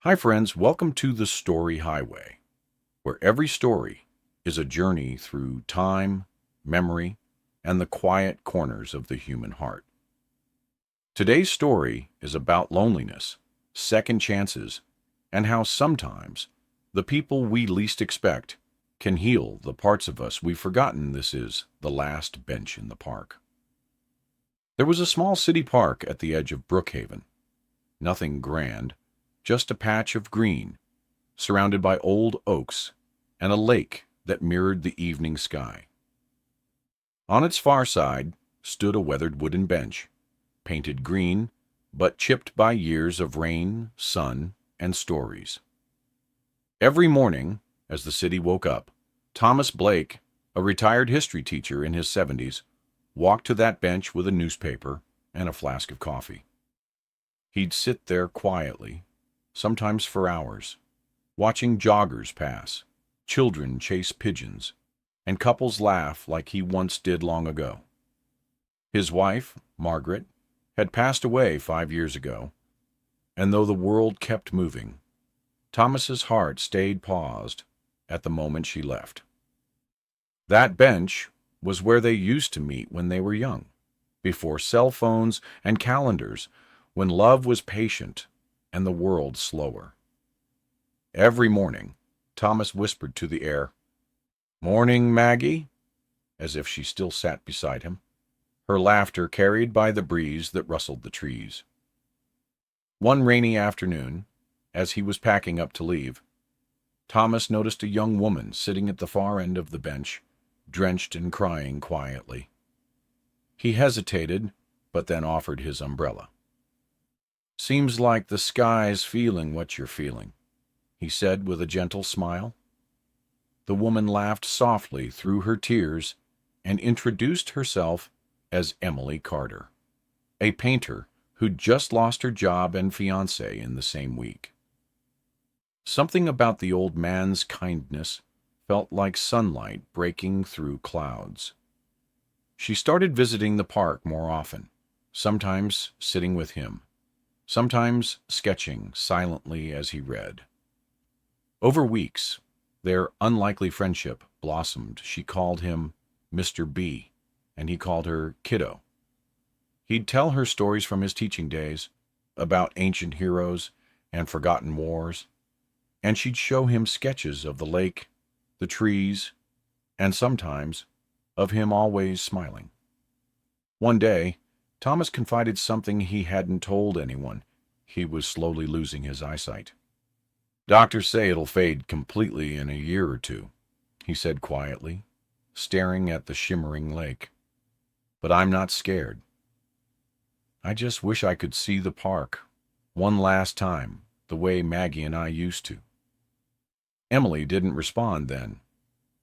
Hi, friends. Welcome to the Story Highway, where every story is a journey through time, memory, and the quiet corners of the human heart. Today's story is about loneliness, second chances, and how sometimes the people we least expect can heal the parts of us we've forgotten. This is The Last Bench in the Park. There was a small city park at the edge of Brookhaven. Nothing grand, just a patch of green, surrounded by old oaks and a lake that mirrored the evening sky. On its far side stood a weathered wooden bench, painted green, but chipped by years of rain, sun, and stories. Every morning, as the city woke up, Thomas Blake, a retired history teacher in his 70s, walked to that bench with a newspaper and a flask of coffee. He'd sit there quietly, sometimes for hours, watching joggers pass, children chase pigeons, and couples laugh like he once did long ago. His wife, Margaret, had passed away 5 years ago, and though the world kept moving, Thomas's heart stayed paused at the moment she left. That bench was where they used to meet when they were young, before cell phones and calendars, when love was patient and the world slower. Every morning, Thomas whispered to the air, "Morning, Maggie," as if she still sat beside him, her laughter carried by the breeze that rustled the trees. One rainy afternoon, as he was packing up to leave, Thomas noticed a young woman sitting at the far end of the bench, drenched and crying quietly. He hesitated, but then offered his umbrella. "Seems like the sky's feeling what you're feeling," he said with a gentle smile. The woman laughed softly through her tears and introduced herself as Emily Carter, a painter who'd just lost her job and fiancé in the same week. Something about the old man's kindness felt like sunlight breaking through clouds. She started visiting the park more often, sometimes sitting with him, sometimes sketching silently as he read. Over weeks, their unlikely friendship blossomed. She called him Mr. B, and he called her Kiddo. He'd tell her stories from his teaching days about ancient heroes and forgotten wars, and she'd show him sketches of the lake, the trees, and sometimes of him always smiling. One day, Thomas confided something he hadn't told anyone. He was slowly losing his eyesight. "Doctors say it'll fade completely in a year or two," he said quietly, staring at the shimmering lake. "But I'm not scared. I just wish I could see the park one last time, the way Maggie and I used to." Emily didn't respond then,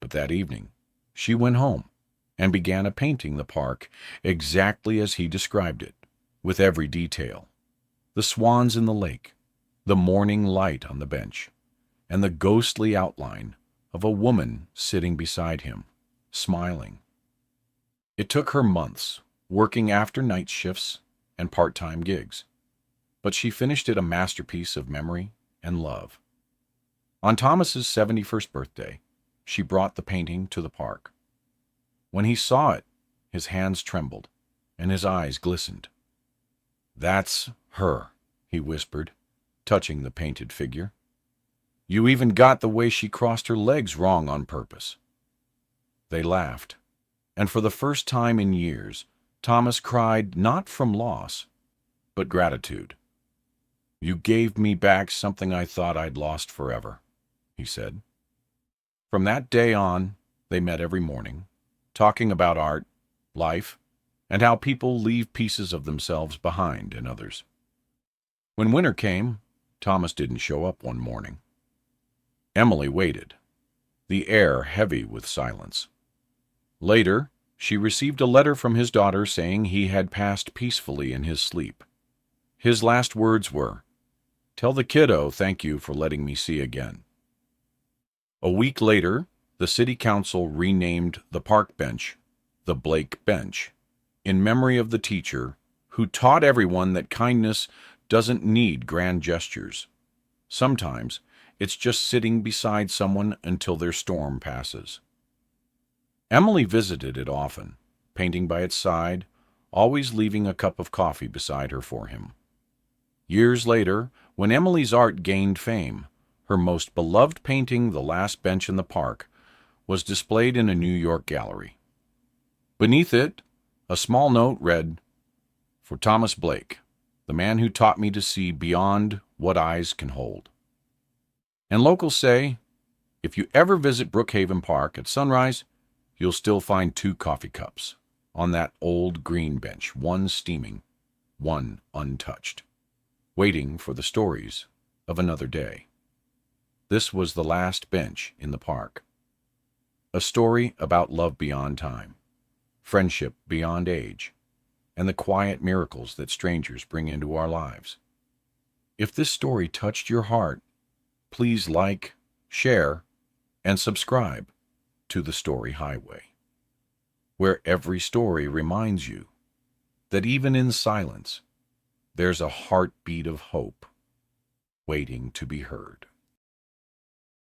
but that evening, she went home and began painting the park exactly as he described it, with every detail. The swans in the lake, the morning light on the bench, and the ghostly outline of a woman sitting beside him, smiling. It took her months, working after night shifts and part-time gigs, but she finished it a masterpiece of memory and love. On Thomas's 71st birthday, she brought the painting to the park. When he saw it, his hands trembled and his eyes glistened. "That's her," he whispered, touching the painted figure. "You even got the way she crossed her legs wrong on purpose." They laughed, and for the first time in years, Thomas cried not from loss, but gratitude. "You gave me back something I thought I'd lost forever," he said. From that day on, they met every morning, talking about art, life, and how people leave pieces of themselves behind in others. When winter came, Thomas didn't show up one morning. Emily waited, the air heavy with silence. Later, she received a letter from his daughter saying he had passed peacefully in his sleep. His last words were, "Tell the kiddo thank you for letting me see again." A week later, the city council renamed the park bench the Blake Bench, in memory of the teacher who taught everyone that kindness doesn't need grand gestures. Sometimes it's just sitting beside someone until their storm passes. Emily visited it often, painting by its side, always leaving a cup of coffee beside her for him. Years later, when Emily's art gained fame, her most beloved painting, The Last Bench in the Park, was displayed in a New York gallery. Beneath it, a small note read, "For Thomas Blake, the man who taught me to see beyond what eyes can hold." And locals say, if you ever visit Brookhaven Park at sunrise, you'll still find two coffee cups on that old green bench, one steaming, one untouched, waiting for the stories of another day. This was The Last Bench in the Park, a story about love beyond time, friendship beyond age, and the quiet miracles that strangers bring into our lives. If this story touched your heart, please like, share, and subscribe to The Story Highway, where every story reminds you that even in silence, there's a heartbeat of hope waiting to be heard.